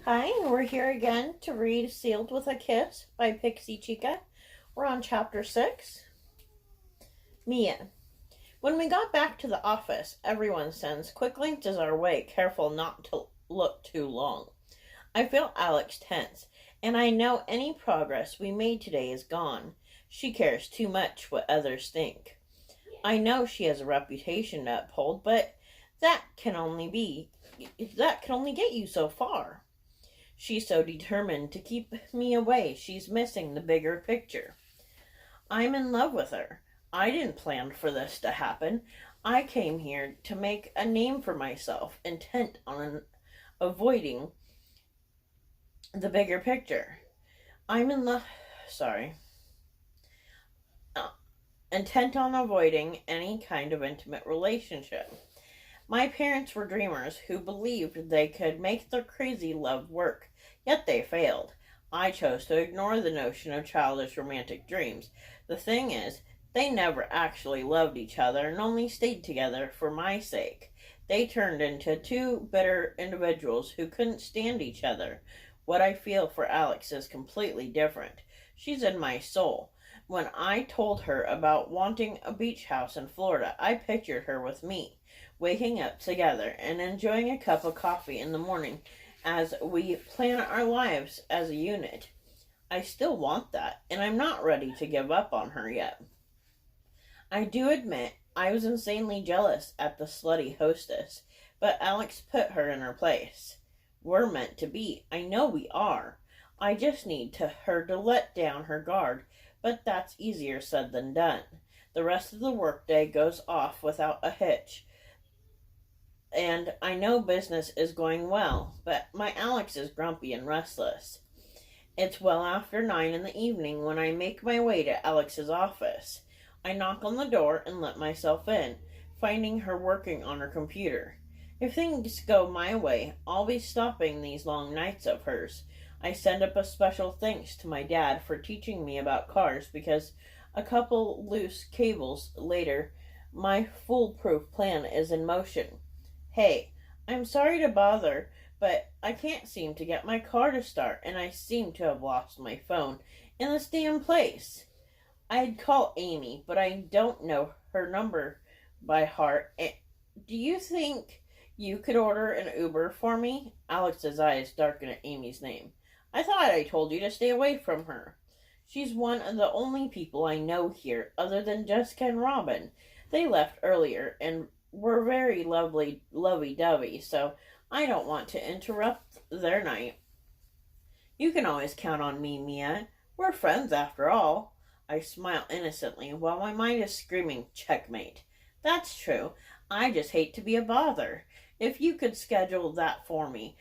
Hi, we're here again to read Sealed with a Kiss by Pixie Chica. We're on chapter 6. Mia. When we got back to the office, everyone sends quick glances our way, careful not to look too long. I feel Alex tense, and I know any progress we made today is gone. She cares too much what others think. I know she has a reputation to uphold, but that can only get you so far. She's so determined to keep me away, she's missing the bigger picture. I'm in love with her. I didn't plan for this to happen. I came here to make a name for myself, intent on avoiding the bigger picture. I'm in love. Sorry. Intent on avoiding any kind of intimate relationship. My parents were dreamers who believed they could make their crazy love work, yet they failed. I chose to ignore the notion of childish romantic dreams. The thing is, they never actually loved each other and only stayed together for my sake. They turned into two bitter individuals who couldn't stand each other. What I feel for Alex is completely different. She's in my soul. When I told her about wanting a beach house in Florida, I pictured her with me, waking up together and enjoying a cup of coffee in the morning as we plan our lives as a unit. I still want that, and I'm not ready to give up on her yet. I do admit I was insanely jealous at the slutty hostess, but Alex put her in her place. We're meant to be. I know we are. I just need her to let down her guard, but that's easier said than done. The rest of the workday goes off without a hitch, and I know business is going well, but my Alex is grumpy and restless. It's well after 9 in the evening when I make my way to Alex's office. I knock on the door and let myself in, finding her working on her computer. If things go my way, I'll be stopping these long nights of hers. I send up a special thanks to my dad for teaching me about cars because a couple loose cables later, my foolproof plan is in motion. Hey, I'm sorry to bother, but I can't seem to get my car to start, and I seem to have lost my phone in this damn place. I'd call Amy, but I don't know her number by heart. Do you think you could order an Uber for me? Alex's eyes darken at Amy's name. I thought I told you to stay away from her. She's one of the only people I know here, other than Jessica and Robin. They left earlier and were very lovey-dovey, so I don't want to interrupt their night. You can always count on me, Mia. We're friends after all. I smile innocently while my mind is screaming checkmate. That's true. I just hate to be a bother. If you could schedule that for me,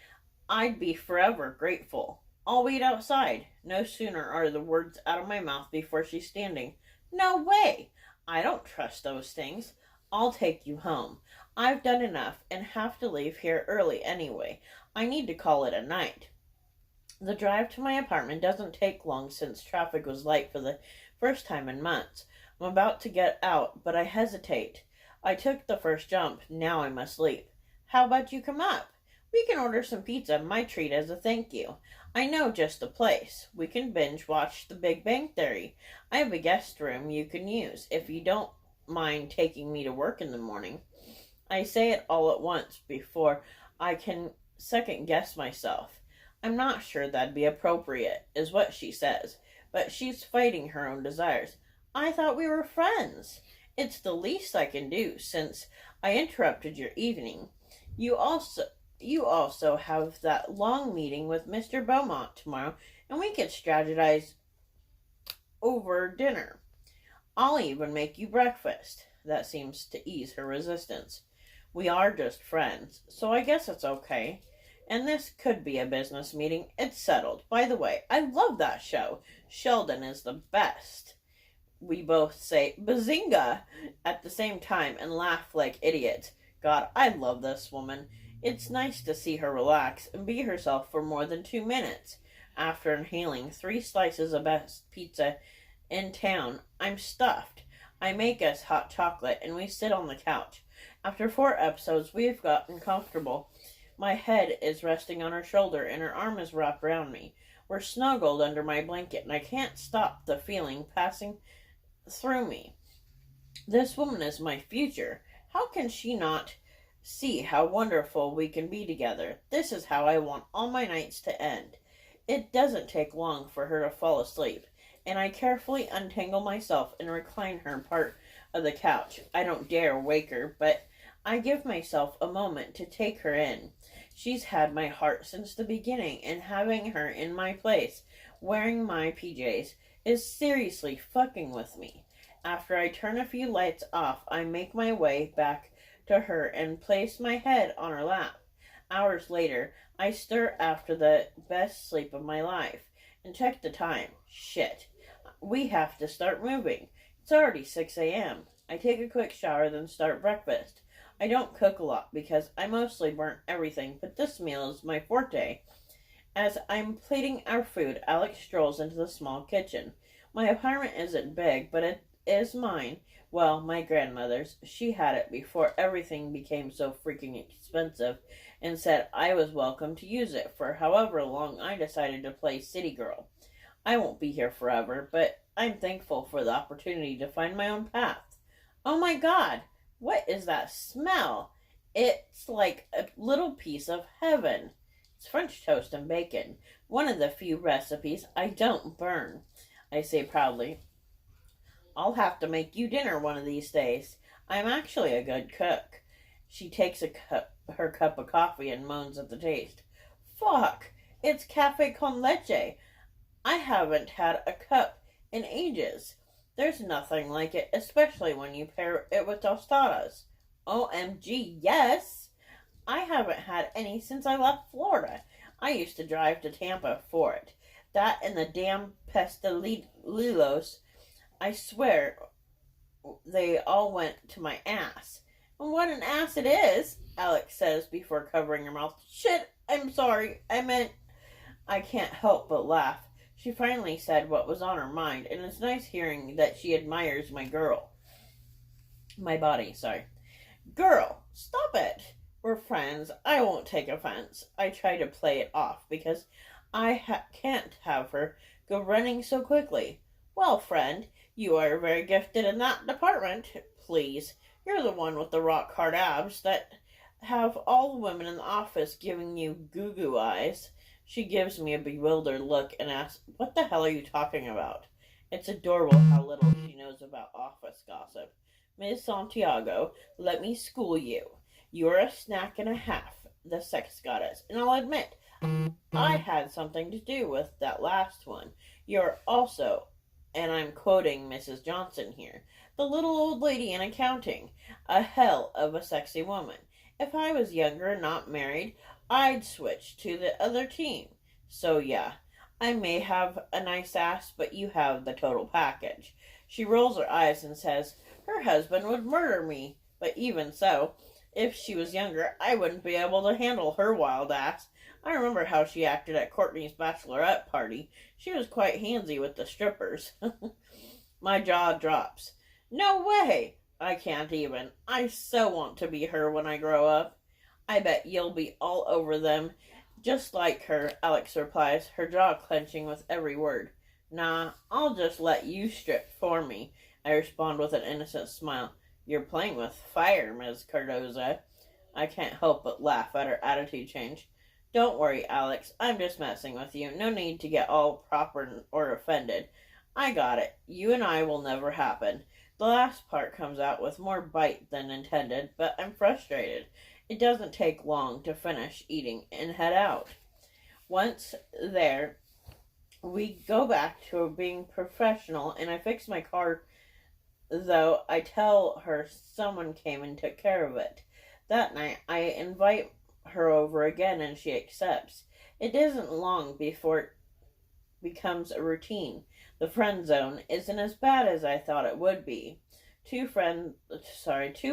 I'd be forever grateful. I'll wait outside. No sooner are the words out of my mouth before she's standing. No way! I don't trust those things. I'll take you home. I've done enough and have to leave here early anyway. I need to call it a night. The drive to my apartment doesn't take long since traffic was light for the first time in months. I'm about to get out, but I hesitate. I took the first jump. Now I must leap. How about you come up? We can order some pizza, my treat as a thank you. I know just the place. We can binge watch The Big Bang Theory. I have a guest room you can use if you don't mind taking me to work in the morning. I say it all at once before I can second guess myself. I'm not sure that'd be appropriate, is what she says, but she's fighting her own desires. I thought we were friends. It's the least I can do since I interrupted your evening. You also have that long meeting with Mr. Beaumont tomorrow, and we could strategize over dinner. I'll even make you breakfast. That seems to ease her resistance. We are just friends, so I guess it's okay. And this could be a business meeting. It's settled. By the way, I love that show. Sheldon is the best. We both say bazinga at the same time and laugh like idiots. God, I love this woman. It's nice to see her relax and be herself for more than 2 minutes. After inhaling 3 slices of best pizza in town, I'm stuffed. I make us hot chocolate and we sit on the couch. After 4 episodes, we've gotten comfortable My head is resting on her shoulder and her arm is wrapped around me. We're snuggled under my blanket and I can't stop the feeling passing through me. This woman is my future. How can she not see how wonderful we can be together? This is how I want all my nights to end. It doesn't take long for her to fall asleep, and I carefully untangle myself and recline her part of the couch. I don't dare wake her, but I give myself a moment to take her in. She's had my heart since the beginning, and having her in my place, wearing my PJs, is seriously fucking with me. After I turn a few lights off, I make my way back to her and place my head on her lap. Hours later, I stir after the best sleep of my life and check the time. Shit. We have to start moving. It's already 6 a.m. I take a quick shower, then start breakfast. I don't cook a lot because I mostly burnt everything, but this meal is my forte. As I'm plating our food, Alex strolls into the small kitchen. My apartment isn't big, but it is mine. Well, my grandmother's. She had it before everything became so freaking expensive and said I was welcome to use it for however long I decided to play city girl. I won't be here forever, but I'm thankful for the opportunity to find my own path. Oh my god, what is that smell? It's like a little piece of heaven. It's French toast and bacon, one of the few recipes I don't burn, I say proudly. I'll have to make you dinner one of these days. I'm actually a good cook. She takes her cup of coffee and moans at the taste. Fuck, it's cafe con leche. I haven't had a cup in ages. There's nothing like it, especially when you pair it with tostadas. OMG, yes! I haven't had any since I left Florida. I used to drive to Tampa for it. That and the damn pastelitos, I swear, they all went to my ass. And what an ass it is, Alex says before covering her mouth. Shit, I'm sorry. I can't help but laugh. She finally said what was on her mind, and it's nice hearing that she admires my body, sorry. Girl, stop it. We're friends. I won't take offense. I try to play it off because I can't have her go running so quickly. Well, friend, you are very gifted in that department. Please, you're the one with the rock-hard abs that have all the women in the office giving you goo-goo eyes. She gives me a bewildered look and asks, what the hell are you talking about? It's adorable how little she knows about office gossip. Miss Santiago, let me school you. You're a snack and a half, the sex goddess, and I'll admit, I had something to do with that last one. You're also, and I'm quoting Mrs. Johnson here, the little old lady in accounting, a hell of a sexy woman. If I was younger and not married, I'd switch to the other team. So yeah, I may have a nice ass, but you have the total package. She rolls her eyes and says, her husband would murder me, but even so, if she was younger, I wouldn't be able to handle her wild ass. I remember how she acted at Courtney's bachelorette party. She was quite handsy with the strippers. My jaw drops. No way! I can't even. I so want to be her when I grow up. I bet you'll be all over them, just like her, Alex replies, her jaw clenching with every word. Nah, I'll just let you strip for me, I respond with an innocent smile. You're playing with fire, Ms. Cardoza. I can't help but laugh at her attitude change. Don't worry, Alex. I'm just messing with you. No need to get all proper or offended. I got it. You and I will never happen. The last part comes out with more bite than intended, but I'm frustrated. It doesn't take long to finish eating and head out. Once there, we go back to being professional, and I fix my car, though I tell her someone came and took care of it. That night, I invite her over again, and she accepts. It isn't long before it becomes a routine. The friend zone isn't as bad as I thought it would be. 2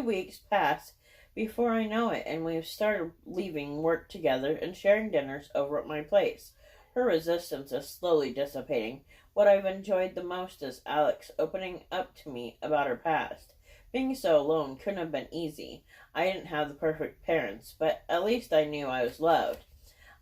weeks pass before I know it, and we've started leaving work together and sharing dinners over at my place. Her resistance is slowly dissipating. What I've enjoyed the most is Alex opening up to me about her past. Being so alone couldn't have been easy. I didn't have the perfect parents, but at least I knew I was loved.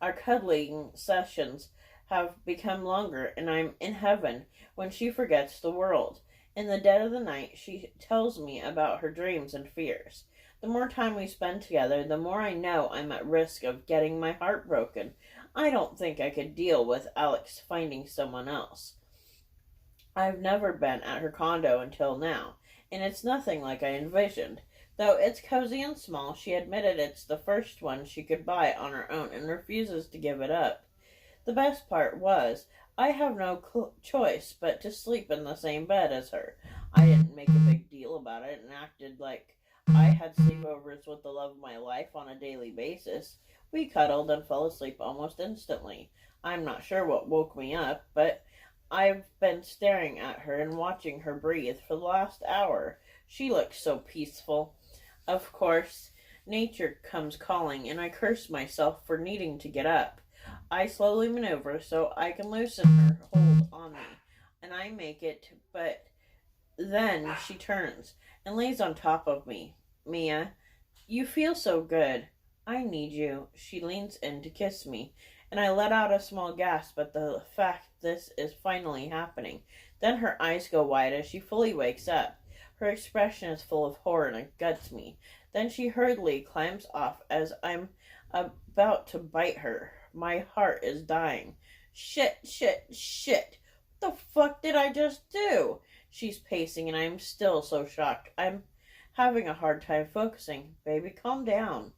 Our cuddling sessions have become longer, and I'm in heaven when she forgets the world. In the dead of the night, she tells me about her dreams and fears. The more time we spend together, the more I know I'm at risk of getting my heart broken. I don't think I could deal with Alex finding someone else. I've never been at her condo until now, and it's nothing like I envisioned. Though it's cozy and small, she admitted it's the first one she could buy on her own and refuses to give it up. The best part was, I have no choice but to sleep in the same bed as her. I didn't make a big deal about it and acted like I had sleepovers with the love of my life on a daily basis. We cuddled and fell asleep almost instantly. I'm not sure what woke me up, but I've been staring at her and watching her breathe for the last hour. She looks so peaceful. Of course, nature comes calling, and I curse myself for needing to get up. I slowly maneuver so I can loosen her hold on me, and I make it, but then she turns and lays on top of me. Mia, you feel so good. I need you. She leans in to kiss me, and I let out a small gasp at the fact this is finally happening. Then her eyes go wide as she fully wakes up. Her expression is full of horror and it guts me. Then she hurriedly climbs off as I'm about to bite her. My heart is dying. Shit, shit, shit. What the fuck did I just do? She's pacing and I'm still so shocked. I'm having a hard time focusing. Baby, calm down.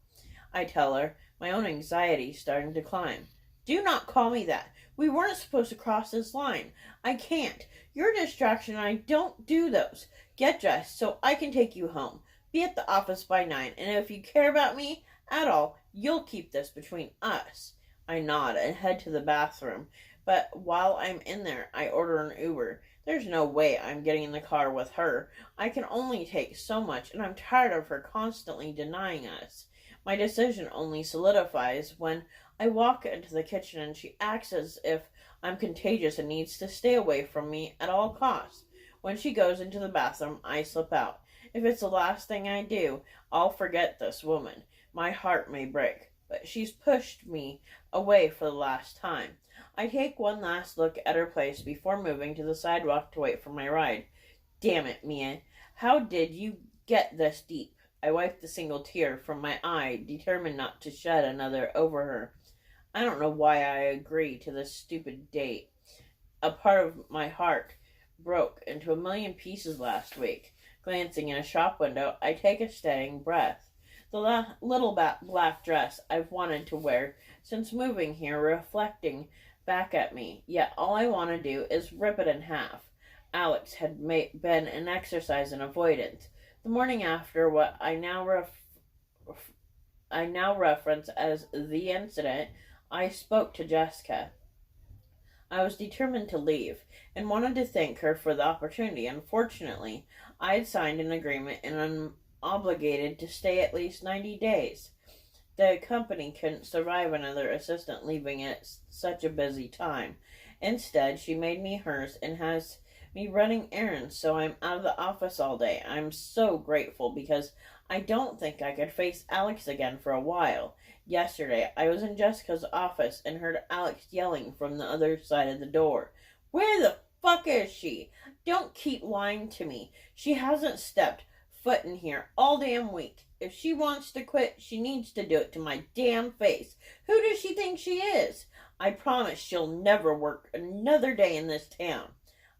I tell her, my own anxiety starting to climb. Do not call me that. We weren't supposed to cross this line. I can't. You're a distraction and I don't do those. Get dressed so I can take you home. Be at the office by 9, and if you care about me at all, you'll keep this between us. I nod and head to the bathroom, but while I'm in there, I order an Uber. There's no way I'm getting in the car with her. I can only take so much, and I'm tired of her constantly denying us. My decision only solidifies when I walk into the kitchen and she acts as if I'm contagious and needs to stay away from me at all costs. When she goes into the bathroom, I slip out. If it's the last thing I do, I'll forget this woman. My heart may break, but she's pushed me away for the last time. I take one last look at her place before moving to the sidewalk to wait for my ride. Damn it, Mia. How did you get this deep? I wiped a single tear from my eye, determined not to shed another over her. I don't know why I agreed to this stupid date. A part of my heart broke into a million pieces last week. Glancing in a shop window, I take a steadying breath. The little black dress I've wanted to wear since moving here reflecting back at me, yet all I want to do is rip it in half. Alex had been an exercise in avoidance. The morning after what I now reference as the incident, I spoke to Jessica. I was determined to leave, and wanted to thank her for the opportunity. Unfortunately, I had signed an agreement and I'm obligated to stay at least 90 days. The company couldn't survive another assistant leaving at such a busy time. Instead, she made me hers and has me running errands so I'm out of the office all day. I'm so grateful because I don't think I could face Alex again for a while. Yesterday, I was in Jessica's office and heard Alex yelling from the other side of the door. Where the fuck is she? Don't keep lying to me. She hasn't stepped foot in here all damn week. If she wants to quit, she needs to do it to my damn face. Who does she think she is? I promise she'll never work another day in this town.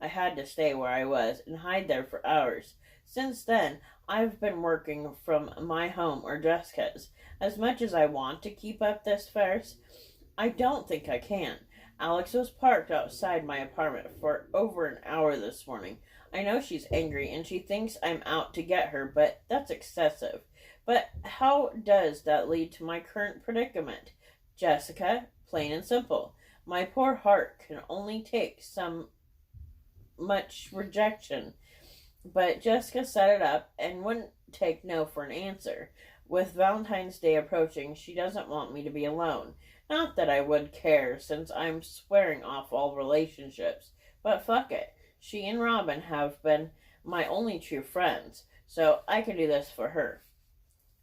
I had to stay where I was and hide there for hours. Since then, I've been working from my home or Jessica's. As much as I want to keep up this farce, I don't think I can. Alex was parked outside my apartment for over an hour this morning. I know she's angry and she thinks I'm out to get her, but that's excessive. But how does that lead to my current predicament? Jessica, plain and simple. My poor heart can only take some much rejection. But Jessica set it up and wouldn't take no for an answer. With Valentine's Day approaching, she doesn't want me to be alone. Not that I would care, since I'm swearing off all relationships. But fuck it. She and Robin have been my only true friends, so I can do this for her.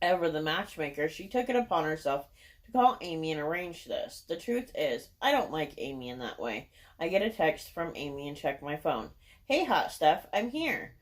Ever the matchmaker, she took it upon herself to call Amy and arrange this. The truth is, I don't like Amy in that way. I get a text from Amy and check my phone. Hey, hot stuff, I'm here.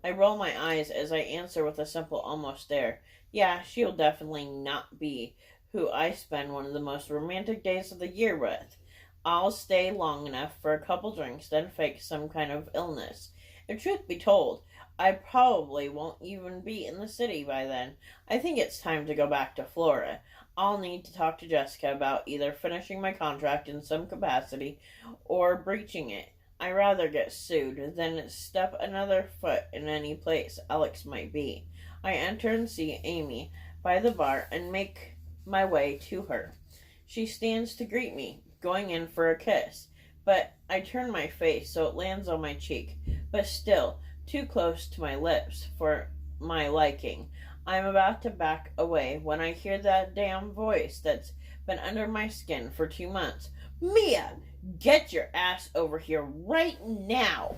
I roll my eyes as I answer with a simple almost stare. Yeah, she'll definitely not be who I spend one of the most romantic days of the year with. I'll stay long enough for a couple drinks, then fake some kind of illness. If truth be told, I probably won't even be in the city by then. I think it's time to go back to Florida. I'll need to talk to Jessica about either finishing my contract in some capacity or breaching it. I'd rather get sued than step another foot in any place Alex might be. I enter and see Amy by the bar and make my way to her. She stands to greet me, going in for a kiss, but I turn my face so it lands on my cheek, but still too close to my lips for my liking. I'm about to back away when I hear that damn voice that's been under my skin for 2 months. Mia, get your ass over here right now.